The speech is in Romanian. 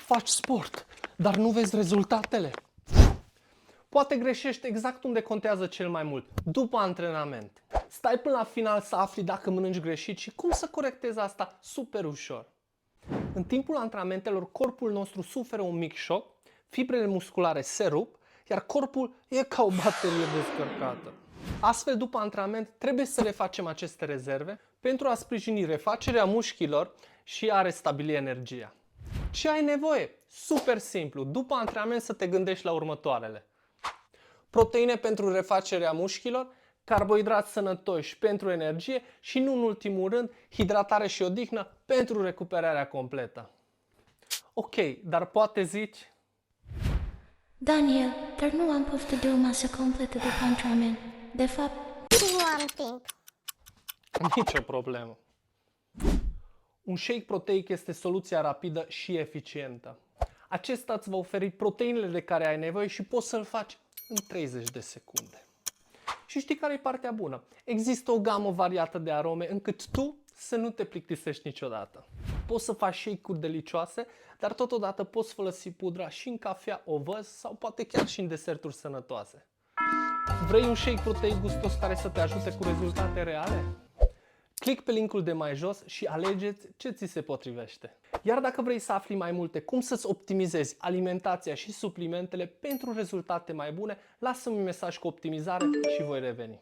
Faci sport, dar nu vezi rezultatele. Poate greșești exact unde contează cel mai mult, după antrenament. Stai până la final să afli dacă mănânci greșit și cum să corectezi asta super ușor. În timpul antrenamentelor, corpul nostru suferă un mic șoc, fibrele musculare se rup, iar corpul e ca o baterie descărcată. Astfel, după antrenament, trebuie să refacem aceste rezerve pentru a sprijini refacerea mușchilor și a restabili energia. Ce ai nevoie? Super simplu. După antrenament să te gândești la următoarele: proteine pentru refacerea mușchilor, carbohidrați sănătoși pentru energie și, nu în ultimul rând, hidratare și odihnă pentru recuperarea completă. Ok, dar poate zici: Daniel, dar nu am putut de o masă completă după antrenament. De fapt, Nu am timp. nicio problemă. Un shake proteic este soluția rapidă și eficientă. Acesta îți va oferi proteinele de care ai nevoie și poți să-l faci în 30 de secunde. Și știi care e partea bună? Există o gamă variată de arome încât tu să nu te plictisești niciodată. Poți să faci shake-uri delicioase, dar totodată poți folosi pudra și în cafea, ovăz sau poate chiar și în deserturi sănătoase. Vrei un shake proteic gustos care să te ajute cu rezultate reale? Click pe linkul de mai jos și alegeți ce ți se potrivește. Iar dacă vrei să afli mai multe cum să-ți optimizezi alimentația și suplimentele pentru rezultate mai bune, lasă-mi un mesaj cu optimizare și voi reveni.